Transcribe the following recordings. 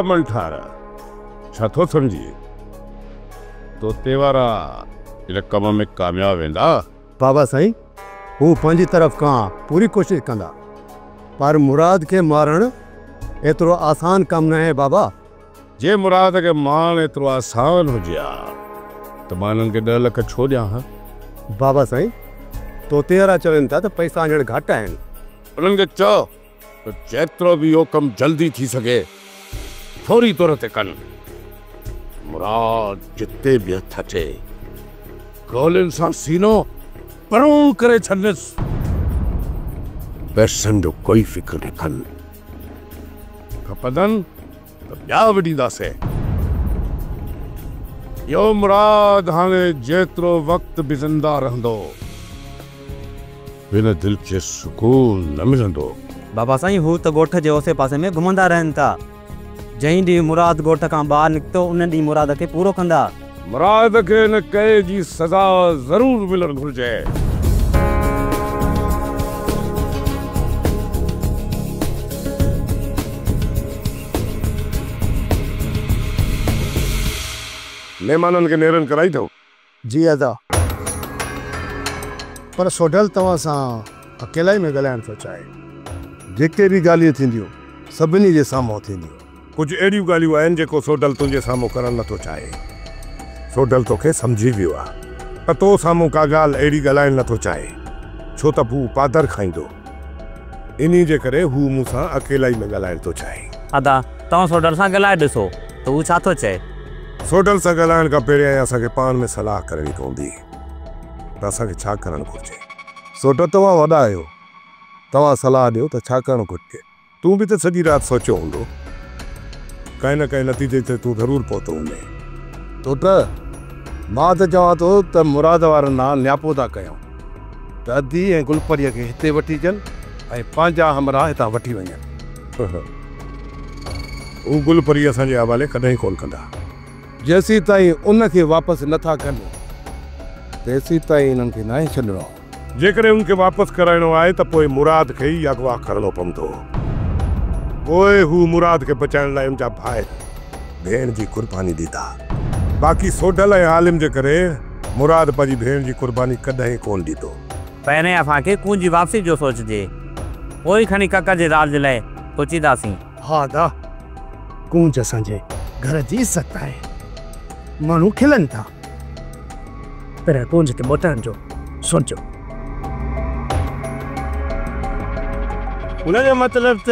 मन ठारा छो समझी तो तेवारा इन कम में कामयाब वेंदा। बाबा साईं हूँ पंहिंजी तरफ़ खां पूरी कोशिश कंदा पर मुराद के मारण एतिरो आसान कम न है बाबा। जे मुराद के मान एतिरो आसान हुजिया तो मानन के 10 लाख छो ॾियां हा? बाबा साईं तो तेरा चवन था तो पैसा अञण घटि आहिनि। उन्हनि खे चओ तो जेतिरो भी यो कम जल्दी थी सके फौरी तौर ते कनि। मुराद जिते भी हथ अचे गोलियुनि सां सीनो परों करे छॾियसि। पैसनि जो कोई फिक्र न कनि, खपंदनि तो ॿिया बि ॾींदासीं। यो मुराद हाणे जेतिरो वक़्त बि ज़िंदा रहंदो बिना दिल के सुकून न मिलंदो। बाबा साईं हू तो गोठ जे ओसे पासे में घुमंदा रहनि था। जंहिं ॾींहुं मुराद गोठ खां ॿाहिरि निकितो उन ॾींहुं मुराद खे पूरो कंदा। मुराद के न कए जी सज़ा ज़रूर मिलण घुरिजे। मेहमानन के नेरन कराई थो? जी अदा पर सोडल तव्हां सां अकेला ई में ॻाल्हाइण थो चाहे। जेके भी ॻाल्हियूं थींदियूं सभिनी जे साम्हूं थींदियूं। कुछ अहिड़ियूं ॻाल्हियूं आहिनि जेको सोडल तुंहिंजे साम्हूं करणु नथो चाहे। सोडल तोखे सम्झी वियो आहे पर तो साम्हूं का ॻाल्हि अहिड़ी ॻाल्हाइणु नथो चाहे छो त हू पादर खाईंदो। इन्ही जे करे हू मूंसां अकेला ई में ॻाल्हाइणु थो चाहे। अदा तव्हां सोडल सां ॻाल्हाए ॾिसो त हू छा थो चए। सोडल सां ॻाल्हाइण खां पहिरियां असांखे पाण में सलाह करणी पवंदी त असांखे छा करणु घुरिजे। सोट तव्हां वॾा आहियो, तव्हां सलाह ॾियो त छा करणु घुरिजे। तूं बि त सॼी राति सोचियो हूंदो, कंहिं न कंहिं नतीजे ते तूं ज़रूरु पहुतो हूंदे। तो त मां त चवां थो त मुराद वारनि नाल न्यापो था कयूं त अदी ऐं गुलपरीअ खे हिते वठी अचनि ऐं पंहिंजा हमरा हितां वठी वञनि। हू गुलपरी असांजे हवाले कॾहिं कोन कंदा। जेसीं ताईं उनखे वापसि नथा कनि तेसीं ताईं इन्हनि खे न छॾिणो। जेकॾहिं उनखे वापसि कराइणो आहे त पोइ मुराद खे ई अगवा करणो पवंदो। पोइ हू मुराद खे बचाइण लाइ उनजा भाई भेण जी कुर्बानी ॾींदा। बाक़ी सोडल ऐं आलिम जे करे मुराद पंहिंजी भेण जी कुर्बानी कॾहिं कोन ॾींदो। पहिरें असांखे कूं जी वापसी जो सोचिजे पोइ खणी काका जे राज लाइ सोचींदासीं। हा दा कूंज असांजे घर जी इज़त आहे। माण्हू खिलनि था पर कूंज खे मोटाइण जो सोचो। उनजो मतिलब त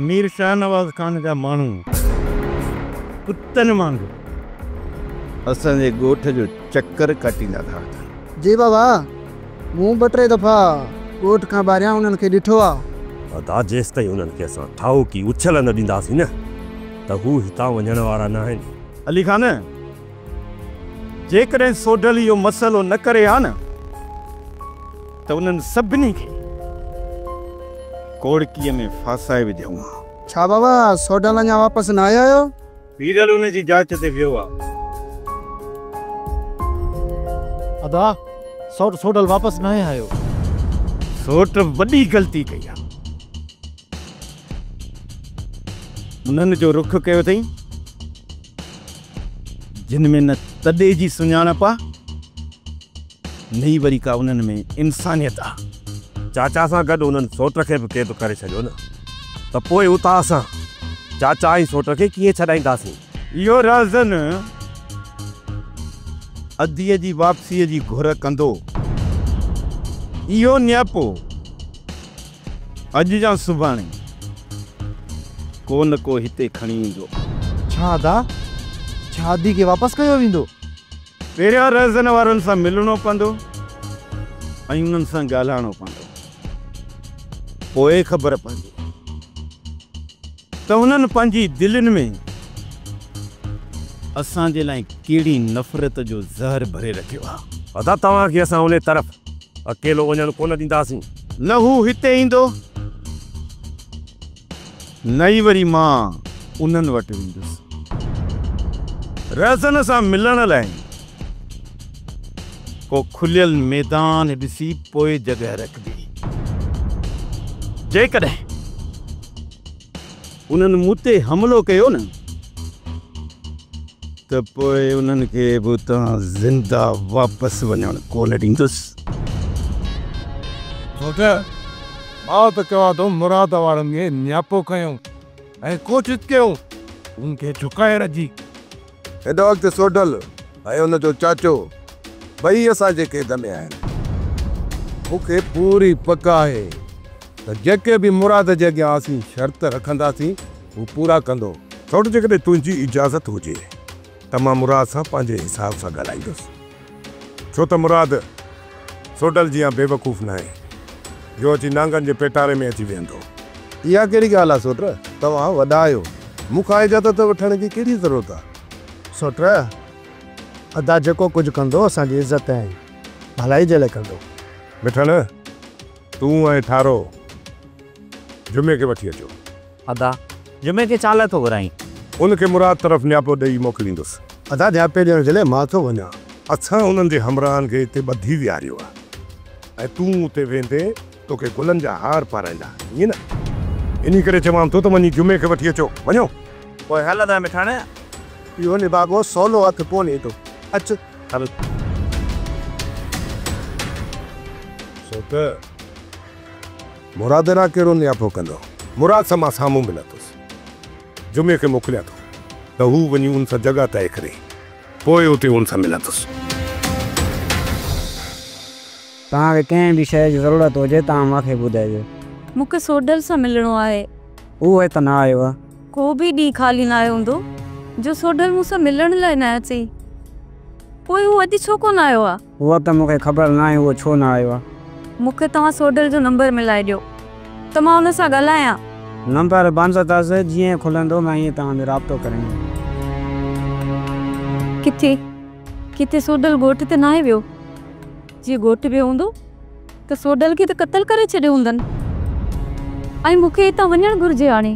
मीर शाह नवाज़ खान जा माण्हू कुतनि वांगुरु असांजे ॻोठ जो चक्कर काटींदा था। जी बाबा मूं 2-3 दफ़ा ॻोठ खां ॿाहिरियां उन्हनि खे ॾिठो आहे। अदा जेसि ताईं उन्हनि खे असां ठाहो की उछल न ॾींदासीं न त हू हितां वञण वारा न आहिनि। अली खान जेकॾहिं सोडल इहो मसइलो न करे हा न त उन्हनि सभिनी खे कोड़कीअ में फासाए विझूं। छा बाबा सोडल अञा वापसि न आया आहियो? पीरल उन जी जांच ते वियो आहे। अदा सोडल वापसि न आयो। सोट वॾी ग़लती कई आहे। उन्हनि जो रुख कयो अथई जिन में न तॾे जी सुञाणप आहे न ई वरी का उन्हनि में इंसानियत आहे। चाचा सां गॾु उन्हनि सोट खे बि क़ैद करे छॾियो न त पोइ उतां असां चाचा ऐं सोट खे कीअं छॾाईंदासीं। इहो राज़न अदीअ जी वापसीअ जी घुर कंदो। इहो न्यापो अॼु जा सुभाणे को न को हिते खणी ईंदो। छा दा शादी खे वापसि कयो वेंदो? पहिरियां राज़न वारनि सां मिलणो पवंदो ऐं उन्हनि सां ॻाल्हाइणो पवंदो। पोइ ख़बर पवंदी त उन्हनि पंहिंजी दिलनि में असांजे लाइ कहिड़ी नफ़रत जो ज़हर भरे रखियो आहे। अदा तव्हांखे असां उन तरफ़ अकेलो वञणु कोन ॾींदासीं। न हू हिते ईंदो न ई वरी मां उन्हनि वटि वेंदुसि। रज़न सां मिलण लाइ को खुलियल मैदान ॾिसी पोइ जॻह रखबी। जेकॾहिं उन्हनि मूं ते हमिलो कयो न त पोइ उन्हनि खे बि तव्हां ज़िंदा वापसि वञणु कोन ॾींदुसि। छोट मां त चवां थो मुराद वारनि खे न्यापो कयूं ऐं कोशिशि कयूं उनखे झुकाए रखी। हेॾो वक़्तु सोडल ऐं हुनजो चाचो ॿई असांजे क़ैद में आहिनि। मूंखे पूरी पक आहे त जेके बि मुराद जे अॻियां असीं शर्त रखंदासीं हू पूरा कंदो। सोट जेकॾहिं तुंहिंजी इजाज़त हुजे त मां मुराद सां पंहिंजे हिसाब सां ॻाल्हाईंदुसि, छो त मुराद सोडल जीअं बेवकूफ़ न आहे जो अची नांगनि जे पेटारे में अची वेहंदो। इहा कहिड़ी ॻाल्हि आहे सोट? तव्हां वॾा आहियो, मूंखां इजाज़त वठण जी कहिड़ी ज़रूरत आहे? सोट अदा जेको कुझु कंदो असांजी इज़त ऐं भलाई जे लाइ कंदो। मिठण तूं ऐं ठारो जुमे खे वठी अचो। अदा जुमे खे चाल थो घुराई, उनखे मुराद तरफ़ न्यापो ॾेई मोकिलींदुसि। अदा न्यापे ॾियण जे लाइ मां थो वञा। असां उन्हनि जे हमराहनि खे हिते ॿधी विहारियो आहे ऐं तूं उते वेंदे तोखे गुलनि जा हार पाराईंदा, ईअं न? इन करे चवां थो त वञी जुमे खे वठी अचो। वञो। पोइ हलंदा मिठाण। इहो निभागो सवलो हथ कोन्हे थो। अचु हल। छो त मुराद ना कहिड़ो न्यापो कंदो? मुराद सां मां साम्हूं मिलंदुसि। जुमे खे मोकिलियां थो त हू वञी उन सां जॻह तइ करे पोइ उते उन सां मिलंदुसि। तव्हांखे कंहिं बि शइ जी ज़रूरत हुजे तव्हां मूंखे ॿुधाइजो। मूंखे सोडल सां मिलणो आहे। उहो त न आयो आहे। को बि ॾींहुं ख़ाली न आयो हूंदो जो सोडल मूंसां मिलण लाइ न अचे। पोइ उहो अॼु छो कोन आयो आहे? उहा त मूंखे ख़बर न आहे उहो छो न आयो आहे। मूंखे तव्हां सोडल जो नंबर मिलाए ॾियो त मां हुन सां ॻाल्हायां। नंबर बंदि अथसि, जीअं खुलंदो मां ईअं तव्हां राब्तो करेंगे। किथे किथे सोडल ॻोठ ते न आहे वियो? जीअं ॻोठ वियो हूंदो त सोडल खे त क़तल करे छॾियो हूंदनि ऐं मूंखे हितां वञणु घुरिजे। हाणे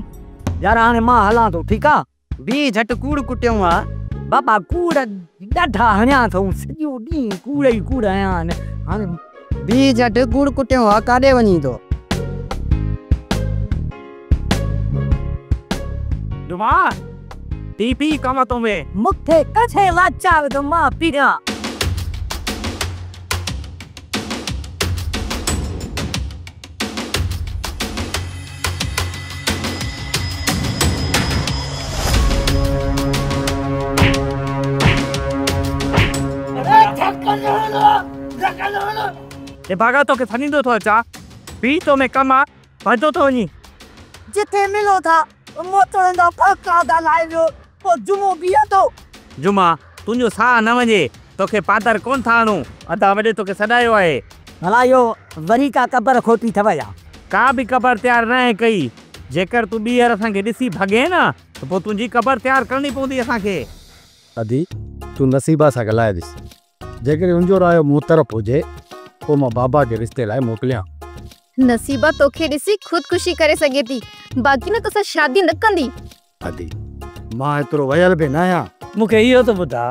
यार हाणे मां हलां थो, ठीकु आहे? बि झटि कूड़ कुटियूं आहे बाबा, कूड़ ॾाढा हणिया अथऊं, सॼो ॾींहुं कूड़ ई कूड़ आया आहिनि। हाणे बि झटि कूड़ कुटियूं आहे, काॾे वञी थो? दुमा टीपी कम तो में मूंखे कथे लाचार तो मां पीड़ा। ये भागा तो के फनींदो थो अचा, पी तो में कमा भजो तो वञी। जिथे मिलो था मोटर दा फका दा लाइयो पो जुमो बिया तो। जुमा तुंजो सा न वञे, तोखे पादर कोन थाणो। अदा वडे तोखे सदायो आहे। हलायो वरी का कबर खोटी थव या? का भी कबर तैयार न है कई। जेकर तू बीहर असां के ॾिसी भगे ना तो पो तुंजी कबर तैयार करनी पवंदी असां के। अदी तू नसीबा सां ॻाल्हाए ॾिस, जेकर उनजो रायो मूं तरफ़ हुजे पोइ मां बाबा के रिश्ते लाइ मोकिलियां। नसीबा तोखे ॾिसी खुदकुशी करे सघे थी, बाक़ी न तोसां शादी न कंदी। अदी मां एतिरो वयल बि न आहियां। मूंखे इहो तो ॿुधा,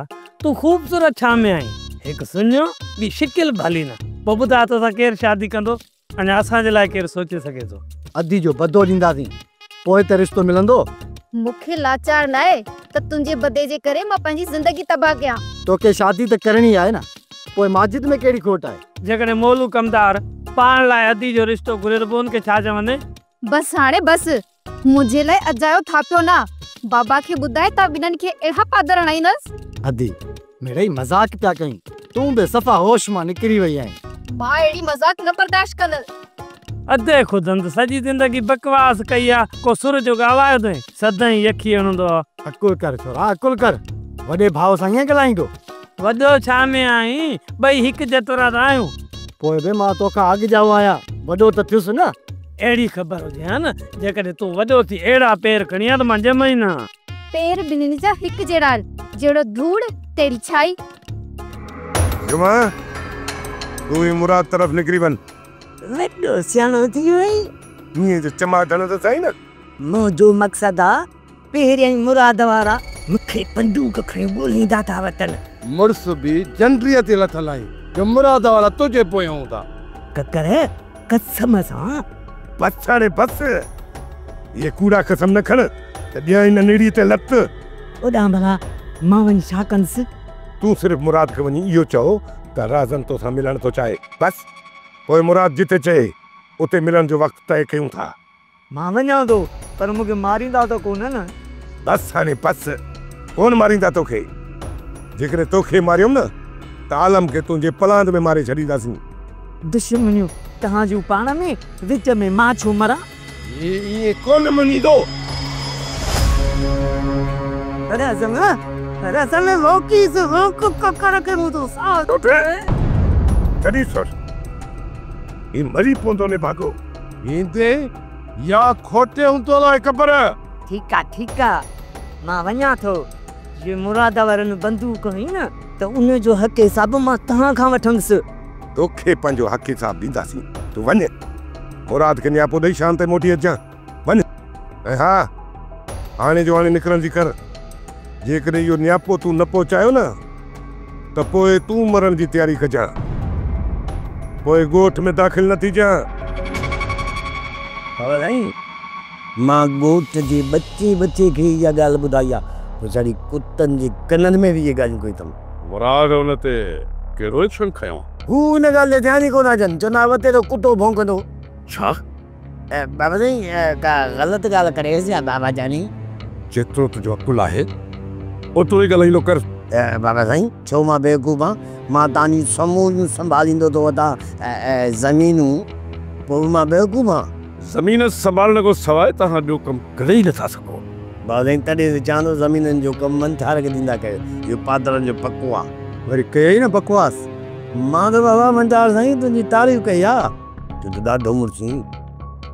तू ख़ूबसूरत छा में आई? हिकु सुञो ॿी शिकिल भली न। पोइ ॿुधा तोसां केरु शादी कंदो? अञा असांजे लाइ केरु सोचे सघे थो? अदी जो बदो ॾींदासीं पोइ त रिश्तो मिलंदो। मूंखे लाचार न आहे त तुंहिंजे बदे जे करे मां पंहिंजी ज़िंदगी तबाह कयां। तोखे शादी त करणी आहे न, पोइ माजिद में कहिड़ी खोट आहे? जेकॾहिं मोलू कमदार पाण लाइ अदी जो रिश्तो घुरे त पोइ उनखे छा चवंदे? बस हाणे बस, मुंहिंजे लाइ अजायो थापियो न। बाबा खे ॿुधाए त ॿिन्हिनि खे अहिड़ा पादर हणाईंदसि। अदी मेरे मज़ाक पिया कहीं, तूं बि सफ़ा होश मां निकिरी वई आहीं। मां अहिड़ी मज़ाक न बर्दाश्त कंदसि। अधे खुदंद सॼी ज़िंदगी बकवास कई आहे, को सुर जो ॻाल्हायो अथई, सदाईं यखी हणंदो आहे। अकुल कर छोरा, अकुल कर। वॾे भाउ सां ईअं ॻाल्हाईंदो? वॾो छा में आई, ॿई हिकु जेतिरा त आहियूं। पोइ बि मां तोखां अॻु जाओ आहियां, वॾो त थियुसि न। अहिड़ी ख़बर हुजे हा न, जेकॾहिं तूं वॾो थी अहिड़ा पेर खणी आ त मां ॼमई न। पेर ॿिन्हिनि जा हिकु जहिड़ा, जहिड़ो धूड़ तेरी छाई। जुमा तूं ही मुराद तरफ़ निकिरी वञ। वॾो सियाणो थी वई, ईअं जो चमाटण त सही न। मुंहिंजो मक़सदु आहे पहिरियां ई मुराद वारा मूंखे बंदूक खणी ॻोल्हींदा था वठनि। मुड़ुस बि जंड्रीअ ते लथल आई जो मुराद वारा तुंहिंजे पोयां हूंदा। ककर कसम सां बस हाणे बस, ये कूड़ा कसम न खण त ॾिया हिन निड़ी ते लत। ओॾां भला मां वञी छा कंदुसि? तूं सिर्फ़ु मुराद खे वञी इहो चओ त राज़न तोसां मिलण थो चाहे, बस। पोइ मुराद जिते चए उते मिलण जो वक़्तु तय कयूं था। मां वञां थो, पर मूंखे मारींदा त कोन न? बस हाणे बस, कोन मारींदा तोखे। जेकॾहिं तोखे मारियमि न त आलम खे तुंहिंजे पलांद में मारे छॾींदासीं। दुश्मनियूं तव्हां जूं पाण में, विच में मां छो मरां? इहे कोन मञींदो। कॾहिं सोच ही मरी पवंदो ने भागो ईंदे या खोटे हूंदो अलाए ख़बर। ठीकु आहे, मां वञां थो। जे मुराद वारनि बंदूक हुई न त उन जो हक़ हिसाब मां तव्हां खां वठंदुसि। तोखे पंहिंजो हक़ हिसाब ॾींदासीं। तूं वञ, मुराद खे नियापो ॾेई शाम ते मोटी अचां। वञ। ऐं हा, हाणे जो हाणे निकिरंदी कर। जेकॾहिं इहो नियापो तूं न पहुचायो न त पोइ तूं मरण जी तयारी कजां, पोइ ॻोठ में दाख़िल न थी जां। मां ॻोठ जे बच्चे खे इहा ॻाल्हि ॿुधाई आहे, वीचारी कुतनि जे कननि में बि इहे ॻाल्हियूं कोई अथमि। मुराद हुन ते कहिड़ो एक्शन खयों? हू हुन ॻाल्हि जो ध्यानु ई कोन अचनि। चवंदा वते तो कुतो भौंकंदो। छा? बाबा साईं, का ग़लति ॻाल्हि करे छा बाबा जानी? जेतिरो तुंहिंजो अकुलु आहे ओतिरो ई ॻाल्हाईंदो कर। बाबा साईं, छो मां बेवकूफ़ आं? मां तव्हांजी समूरियूं संभालींदो थो वठां, ज़मीनूं, पोइ मां बेवकूफ़ आं? ज़मीन संभालण खां सवाइ तव्हां ॿियो कमु करे ई नथा सघो। बाबा साईं, तॾहिं चवां थो ज़मीननि जो कमु मन ठाहे खे ॾींदा कयो। इहो पादरनि जो पको आहे। वरी कई न बकवास। मां त बाबा मंदार साईं तुंहिंजी तारीफ़ कई आहे। तूं त ॾाढो मुर्सी।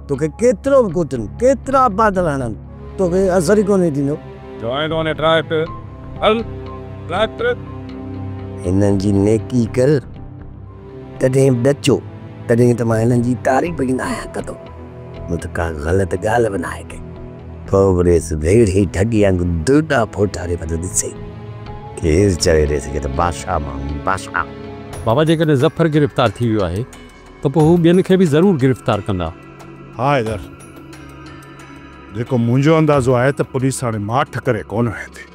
तोखे केतिरो बि कुटनि, केतिरा पादर हणनि, तोखे असर ई कोन्हे थींदो। हिननि जी नेकी कर, तॾहिं बचो, तॾहिं त मां हिननि जी तारीफ़ ॾींदा आहियां कदो। मूं त का ग़लति ॻाल्हि बनाए के फोबरेस भेड़ी ठगी वांगुरु दूटा फोटारे पियो ॾिसे। केरु चवे रे सघे त बादशाह माण्हू बादशाह। बाबा जेकॾहिं ज़फ़र गिरफ़्तार थी वियो आहे त पोइ हू ॿियनि खे बि ज़रूरु गिरफ़्तार कंदा। हा इधर जेको मुंहिंजो अंदाज़ो आहे त पुलिस हाणे माठ करे कोन आहे हिते।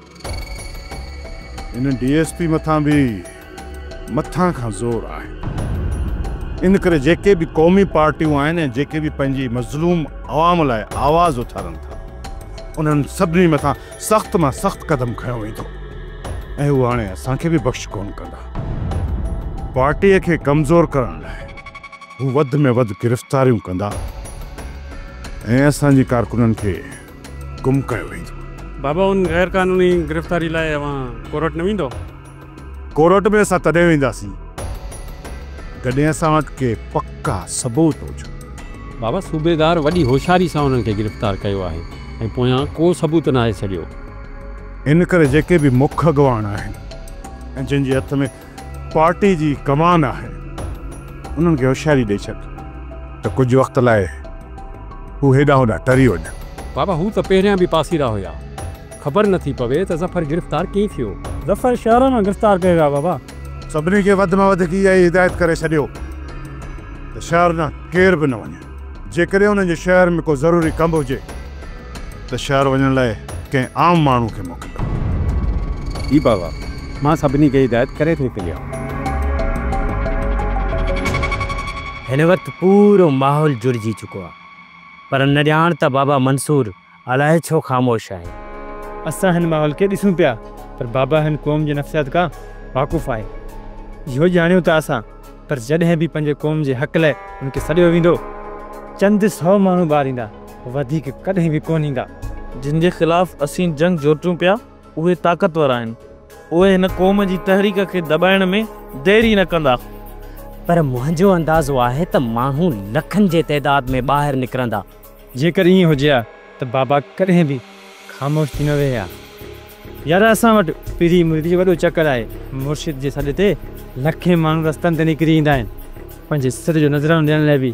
इन DSP मथां बि मथां खां ज़ोर आहे। इन करे जेके बि क़ौमी पार्टियूं आहिनि, जेके बि पंहिंजी मज़लूम आवाम लाइ आवाज़ उथारनि था, उन्हनि सभिनी मथां सख़्त मां सख़्तु क़दम खयो वेंदो। ऐं उहो हाणे असांखे बि बख़्श कोन कंदा। पार्टीअ खे कमज़ोर करण लाइ हू वधि में वधि गिरफ़्तारियूं कंदा ऐं असांजी कारकुननि खे गुम कयो वेंदो। बाबा, उन गैर कानूनी गिरफ़्तारी लाइ अवां कोर्ट न वेंदो? कोर्ट में असां तॾहिं वेंदासीं जॾहिं असां वटि के पक्का सबूत हुजनि। बाबा, सूबेदार वॾी होशियारी सां उन्हनि खे गिरफ़्तार कयो आहे ऐं पोयां को सबूत न आहे छॾियो। इन करे जेके बि मुख अॻवान आहिनि ऐं जिन जे हथ में पार्टी जी कमान आहे, उन्हनि खे होशियारी ॾेई छॾ त कुझु वक़्त लाइ हू हेॾां होॾां टरी वञनि। बाबा, हू त पहिरियां बि पासीरा हुया। ख़बर नथी पवे त ज़फ़र गिरफ़्तार कीअं थियो। ज़फ़र शहर में गिरफ़्तार कयो वियो बाबा। सभिनी खे वधि में वधीक इहा ई हिदायत करे छॾियो त शहर न केर बि न वञे। जेकॾहिं उन्हनि जे शहर में को ज़रूरी कमु हुजे त शहर वञण लाइ कंहिं आम माण्हू खे मोकिलियो। जी बाबा, मां सभिनी खे हिदायत करे थो पियो। हिन वक़्तु पूरो माहौल जुड़जी चुको आहे, पर न ॼाण त बाबा मंसूर अलाए छो ख़ामोश आहे। असां हिन माहौल खे ॾिसूं पिया, पर बाबा हिन क़ौम जे नफ़सियात खां वाक़ुफ़ु आहे। इहो ॼाणियो त असां, पर जॾहिं बि पंहिंजे क़ौम जे हक़ लाइ उनखे सॾियो वेंदो, चंद 100 माण्हू ॿारींदा, वधीक कॾहिं बि कोन ईंदा। जिन जे ख़िलाफ़ असीं जंग जोटूं पिया, उहे ताक़तवर आहिनि। उहे हिन क़ौम जी तहरीक खे दॿाइण में देरी न कंदा। पर मुंहिंजो अंदाज़ो आहे त माण्हू लखनि जे तइदाद में ॿाहिरि निकिरंदा। जेकर ईअं हुजे हा त बाबा कॾहिं बि ख़ामोश थी न विहे हा। यार, असां वटि पीरी मुरीदी जो वॾो चकर आहे। मुर्शिद जे सॾ ते लखे माण्हू रस्तनि ते निकिरी ईंदा आहिनि, पंहिंजे सिर जो नज़रानो ॾियण लाइ बि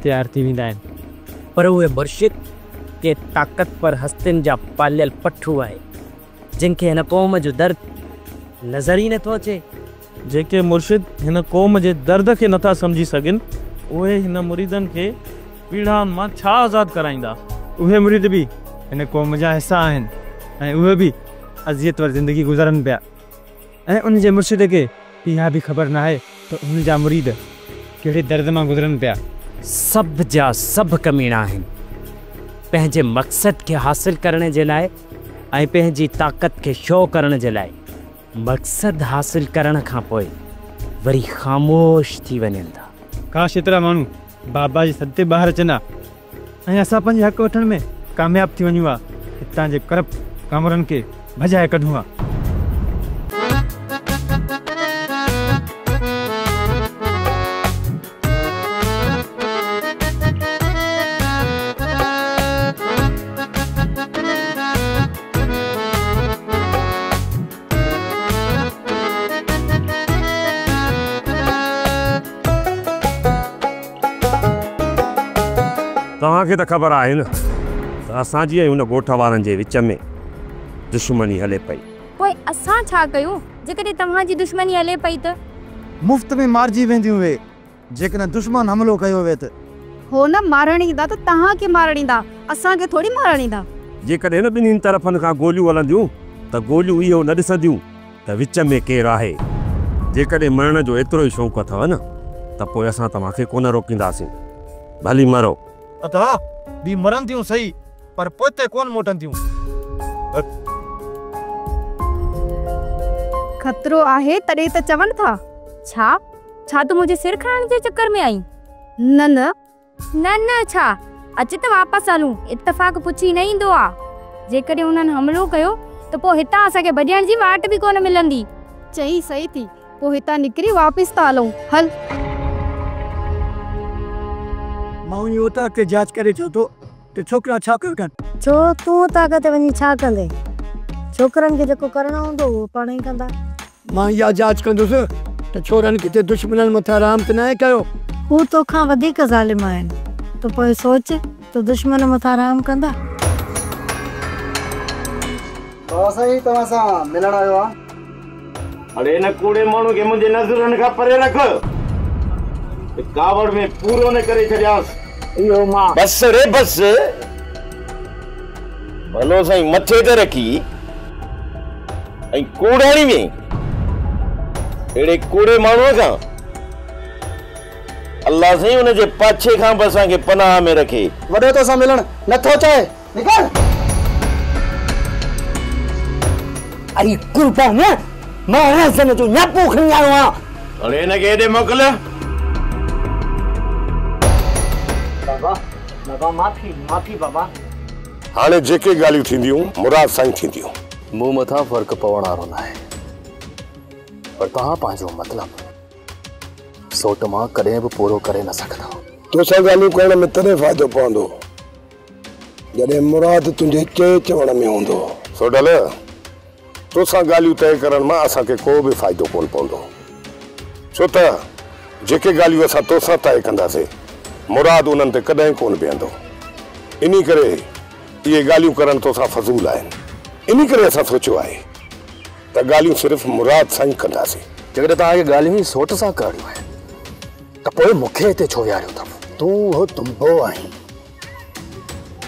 तयारु थी वेंदा आहिनि। पर उहे मुर्शिद के ताक़तवर हस्तियुनि जा पालियल पठू आहे, जिन खे हिन क़ौम जो दर्द नज़र ई नथो अचे। जेके मुर्शिद हिन क़ौम जे दर्द खे नथा सम्झी सघनि, उहे हिन मुरीदनि खे पीढ़ाउनि मां छा आज़ादु कराईंदा। उहे मुरीद बि हिन क़ौम जा हिसा आहिनि ऐं उहे बि अज़ियत वारी ज़िंदगी गुज़ारनि पिया ऐं उन जे मुर्शिद खे इहा बि ख़बर न आहे त उन जा मुरीद कहिड़े दर्द मां गुज़रनि पिया। सब जा सब कमीना आहिनि पंहिंजे मक़सद खे हासिल करण जे लाइ ऐं पंहिंजी ताक़त खे शो करण जे लाइ मक़सद हासिल करण खां पोइ वरी ख़ामोश थी वञनि था। काश एतिरा माण्हू बाबा जे सद ते ॿाहिरि अचनि हा ऐं असां पंहिंजे हक़ वठण में कामयाब थी वञूं हा। हितां जे करप कामरनि खे भॼाए कढूं हा। तव्हांखे त ख़बर आहे न त असांजी ऐं हुन ॻोठ वारनि जे विच में दुश्मनी हले पई। पोइ असां छा कयूं जेकॾहिं तव्हांजी दुश्मनी हले पई त? मुफ़्त में मारिजी वेंदियूं उहे जेकॾहिं दुश्मन हमलो कयो वे त। हो न मारण ईंदा त तव्हांखे मारण ईंदा, असांखे थोरी मारण ईंदा। जेकॾहिं न ॿिन्हिनि तरफ़नि खां गोलियूं हलंदियूं त गोलियूं इहो न ॾिसंदियूं त विच में केरु आहे। जेकॾहिं मरण जो एतिरो ई शौक़ु अथव न त पोइ असां तव्हांखे कोन रोकींदासीं, भली मरो। अथा बि मरन थियूं सही पर पोइ कोन मोटन थियूं। खतरो आहे तॾहिं त चवनि था। छा तूं मुंहिंजे सिर खणण जे चक्कर में आई? न न न न छा अच त वापसि हलूं, इत्तेफ़ाक़ पुछी न ईंदो आहे। जेकॾहिं उन्हनि हमलो कयो त पोइ हितां असांखे भॼण जी वाट बि कोन मिलंदी। चई सही थी, पोइ हितां निकिरी वापसि था हलूं। हल मां इहो त अॻिते जांच करे चयो थो त छोकिरा छा कनि। छो तूं ताक़त वञी छा कंदे? छोकिरनि खे जेको करणो हूंदो उहो पाण ई कंदा। मां इहा जांच कंदुसि त छोरनि किथे दुश्मननि मथां राम त न कयो। हू तोखां वधीक ज़ालिम आहिनि, त पोइ सोच त दुश्मन मथां राम कंदा। साईं तव्हां सां मिलण आयो आहे। अरे इन कूड़े माण्हू खे मुंहिंजे नज़रनि खां परे रख। कावड़ में पूरो न करे छॾियांसि। इहो मां बस रे बस। भलो साईं मथे ते रखी ऐं कूड़ाणी में अहिड़े कूड़े माण्हूअ खां अल्लाह साईं हुनजे पाछे खां बि असांखे पनाह में रखे। वॾो तो सां मिलण नथो चाहे, निकल। अरे कुर्बान मां हसन जो न्यापो खणी आयो आहियां। अरे हिनखे हेॾे मोकिल। बाबा माफ़ी बाबा। हाणे जेके ॻाल्हियूं थींदियूं मुराद सां ई थींदियूं। मूं मथां फ़र्क़ु पवण वारो न आहे, पर तव्हां पंहिंजो मतिलबु सोट मां कॾहिं बि पूरो करे न सघंदा। तोसां ॻाल्हियूं करण में तॾहिं फ़ाइदो पवंदो जॾहिं मुराद तुंहिंजे चवण में हूंदो। सोडल तोसां ॻाल्हियूं तय करण मां असांखे को बि फ़ाइदो कोन पवंदो, छो त जेके ॻाल्हियूं असां तोसां तय कंदासीं मुराद उन्हनि ते कॾहिं कोन बीहंदो। इन करे इहे ॻाल्हियूं करण तोसां फज़ूल आहिनि। इन करे असां सोचियो आहे त ॻाल्हियूं सिर्फ़ु मुराद सां ई कंदासीं। जेकॾहिं तव्हांखे ॻाल्हियूं ई सोट सां करणियूं आहिनि त पोइ मूंखे हिते छो विहारियो अथव? तूं उहो तुम्बो आहीं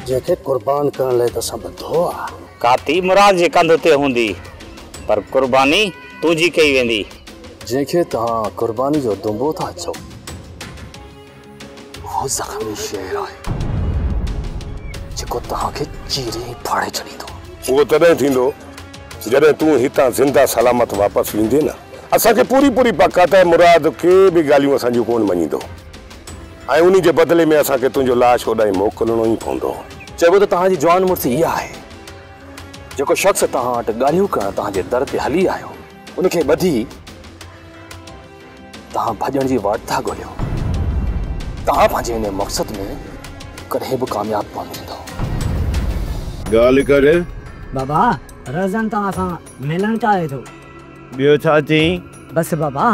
जंहिंखे कुर्बान करण लाइ त सभु धो आहे। काती मुराद जे कंध ते हूंदी पर कुर्बानी तुंहिंजी कई वेंदी। जंहिंखे तव्हां कुर्बानी जो दुंबो था चओ उहो ज़ख़्मी शेर आहे जेको तव्हांखे चीरे फाड़े छॾींदो। उहो तॾहिं थींदो जॾहिं तूं हितां ज़िंदा सलामत वापसि वेंदे न। असांखे पूरी पकात आहे मुराद के बि ॻाल्हियूं असांजूं कोन मञींदो ऐं उन जे बदिले में असांखे तुंहिंजो लाश होॾांहुं मोकिलणो ई पवंदो। चइबो त तव्हांजी जवान मुड़ुसि इहा आहे जेको शख़्स तव्हां वटि ॻाल्हियूं करणु तव्हांजे दर ते हली आयो उनखे ॿधी तव्हां भॼण जी वाट था ॻोल्हियो। तव्हां पंहिंजे हिन मक़सद में कॾहिं बि कामयाब कोन थींदो। ॻाल्हि कर बाबा रज़न तव्हां सां मिलण चाहे थो। ॿियो छा चई? बसि बाबा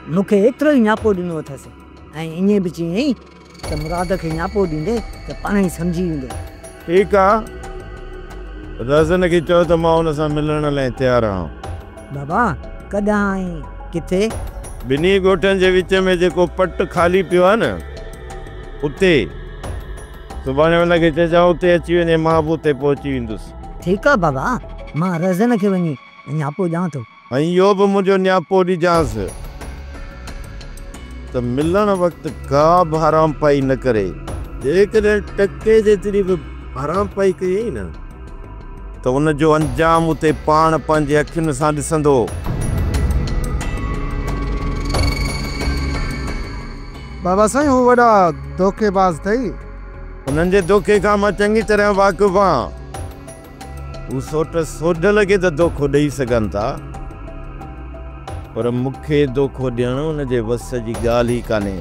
मूंखे एतिरो ई न्यापो ॾिनो अथसि ऐं ईअं बि चयईं त मुराद खे न्यापो ॾींदे त पाण ई सम्झी वेंदो। ठीकु आहे, रज़न खे चयो त मां हुन सां मिलण लाइ तयारु आहियां। बाबा कॾहिं ऐं किथे? ॿिन्ही ॻोठनि जे विच में जेको पट ख़ाली पियो आहे न उते सुभाणे हुनखे चइजां उते अची वञे, मां बि उते पहुची वेंदुसि। ठीकु आहे बाबा, मां रज़न खे वञी न्यापो ॾियां थो। ऐं इहो बि मुंहिंजो न्यापो ॾिजांसि त मिलण वक़्तु का बि हराम पाई न करे। जेकॾहिं टके जेतिरी बि हराम पाई कयई न त उनजो अंजाम उते पाण पंहिंजे अखियुनि सां ॾिसंदो। बाबा साईं हू वॾा धोखेबाज़ अथई। उन्हनि जे धोखे खां मां चङी तरह वाक़ुफ़ आहियां। हू सोट सोडल खे त धोखो ॾेई सघनि था, पर मूंखे धोखो ॾियणु उनजे वस जी ॻाल्हि ई कान्हे।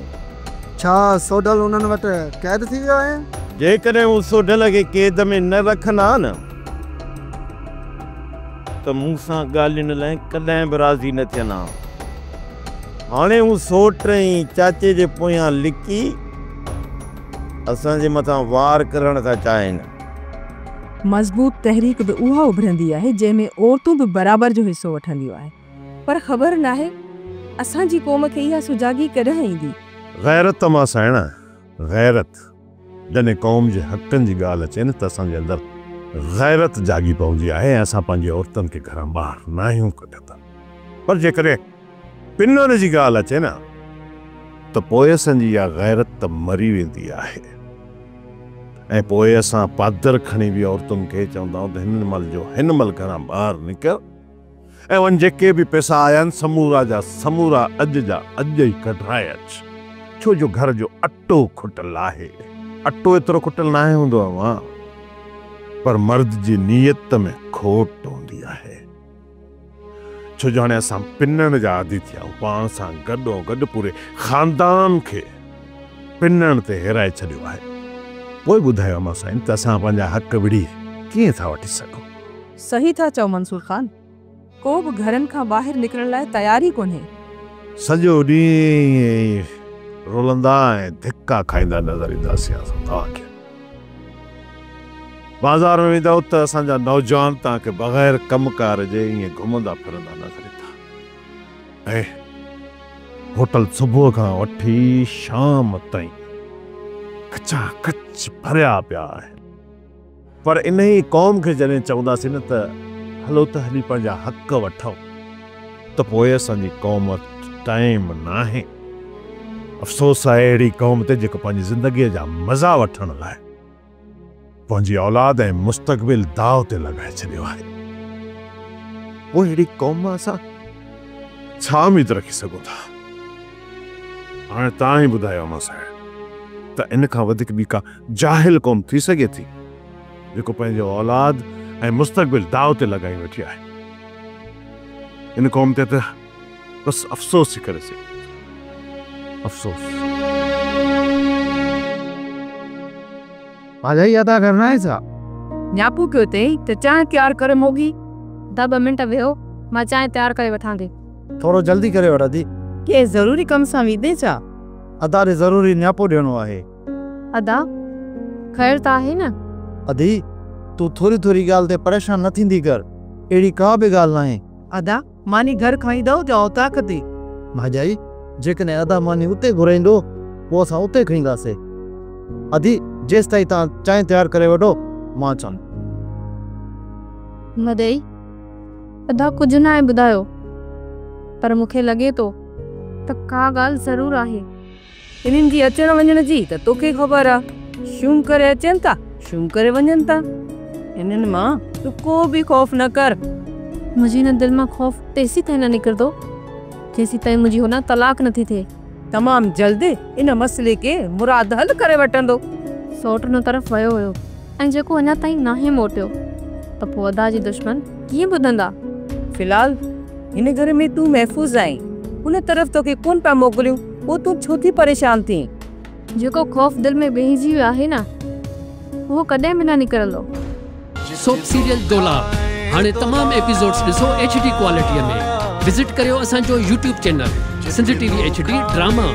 छा सोडल उन्हनि वटि क़ैद थी वियो आहे? जेकॾहिं हू सोडल खे क़ैद में न रखंदा न त मूं सां ॻाल्हियुनि लाइ कॾहिं बि राज़ी न थियनि हा। हाणे हू सोट ऐं चाचे जे पोयां लिकी असांजे मथां वार करण था चाहिनि। मज़बूत तहरीक बि उहा उभरंदी आहे जंहिंमें औरतूं बि बराबरि जो हिसो वठंदियूं आहे, पर ख़बर नाहे असांजी क़ौम खे इहा सुजागी कॾहिं ईंदी। गैरत मां साइण, गैरत जॾहिं क़ौम जे हक़नि जी ॻाल्हि अचे न त असांजे अंदरि गैरत जागी पवंदी आहे ऐं असां पंहिंजे औरतुनि खे घरां ॿाहिरि न आहियूं कढंदा। पर जेकॾहिं पिनर जी ॻाल्हि अचे न त पोइ असांजी इहा गैरत त मरी वेंदी आहे। ऐं पोइ असां पादर खणी बि औरतुनि खे चवंदा आहियूं त हिन महिल जो हिन महिल घरां ॿाहिरि निकिर ऐं वञ जेके बि पैसा आया आहिनि समूरा जा समूरा अॼु जा अॼु ई कढाए अच, छो जो घर जो अटो खुटल आहे। अटो एतिरो खुटल न आहे हूंदो आहे मां, पर मर्द जी नीयत में खोट हूंदी आहे। छो जो हाणे असां पिनण जा आदी थिया आहियूं, पाण सां गॾो पूरे ख़ानदान खे पिनण ते हिराए छॾियो आहे। पोइ ॿुधायो मां साईं त असां पंहिंजा हक़ विड़ी कीअं था वठी सघूं? सही था चओ मंसूर ख़ान, को बि घरनि खां ॿाहिरि निकिरण लाइ तयारी कोन्हे। सॼो ॾींहुं रोलंदा ऐं धिका खाईंदा नज़र ईंदासीं असां तव्हांखे। बाज़ार में वेंदा त असांजा नौजवान तव्हांखे बग़ैर कमकार जे ईअं घुमंदा फिरंदा नज़र ईंदा। ऐं होटल सुबुह खां वठी शाम ताईं कचाकच भरिया पिया आहिनि। पर इन ई क़ौम खे जॾहिं चवंदासीं न त हलो त हली पंहिंजा हक़ वठूं त पोइ असांजी क़ौम टाइम न आहे। अफ़सोस आहे अहिड़ी क़ौम ते जेको पंहिंजी ज़िंदगीअ जा मज़ा वठण लाइ पंहिंजी औलाद ऐं मुस्तक़बिल दाव ते लॻाए छॾियो आहे। पोइ अहिड़ी क़ौम मां असां छा उमेद रखी सघूं था? हाणे तव्हां ई ॿुधायो मां साईं त इन खां वधीक ॿी का जाहिल क़ौम थी सघे थी जेको पंहिंजो औलाद ऐं मुस्तक़बिल दाव ते लॻाई वेठी आहे? इन क़ौम ते त बसि अफ़सोस ई करे सघे, अफ़सोस। भाॼाई अदा करना है छा? न्यापू कयो अथई त चांहि तयारु करे मोगी। 10 मिंट वेहो, मां चांहि तयारु करे वठां थी। थोरो जल्दी करे वठ अदी। के ज़रूरी कम सां वीदे छा? अदा रे ज़रूरी न्यापो ॾियणो आहे। अदा ख़ैर त आहे न? अदी तू थोरी थोरी ॻाल्हि ते परेशान न थींदी कर, अहिड़ी का बि ॻाल्हि न आहे। अदा मानी घर खाईंदव जा औताक ते? भाॼाई जेकॾहिं अदा मानी उते घुराईंदो पोइ असां उते खाईंदासीं। अदी जेसि ताईं तव्हां चांहि तयारु करे वठो मां अचां। मदई अदा कुझु न आहे ॿुधायो, पर मूंखे लॻे थो त का ॻाल्हि ज़रूरु आहे। इन्हनि जी अचण वञण जी त तोखे ख़बर आहे। शूम करे अचनि था, शूम करे वञनि था। इन्हनि मां तूं को बि ख़ौफ़ न कर। मुंहिंजी न दिलि मां ख़ौफ़ तेसी ताईं न निकिरंदो जेसी ताईं मुंहिंजी हुन तलाक नथी थिए। तमामु जल्द इन मसइले खे मुराद हल करे वठंदो। सौट हुन तरफ़ वियो हुयो ऐं जेको अञा ताईं नाहे मोटियो, त पोइ अदा जी दुश्मन कीअं ॿुधंदा? फ़िलहाल हिन घर में तूं महफ़ूज़ आहीं, हुन तरफ़ तोखे कोन पिया मोकिलियूं, पोइ तूं छो थी परेशान थी? जेको ख़ौफ़ दिलि में बेहिजी वियो आहे न, उहो कॾहिं बि न निकिरंदो। सोप सीरियल डोलार हाणे तमाम एपिसोड्स ॾिसो HD क्वालिटीअ में। विज़िट करियो असांजो YouTube channel Sindh TV HD drama.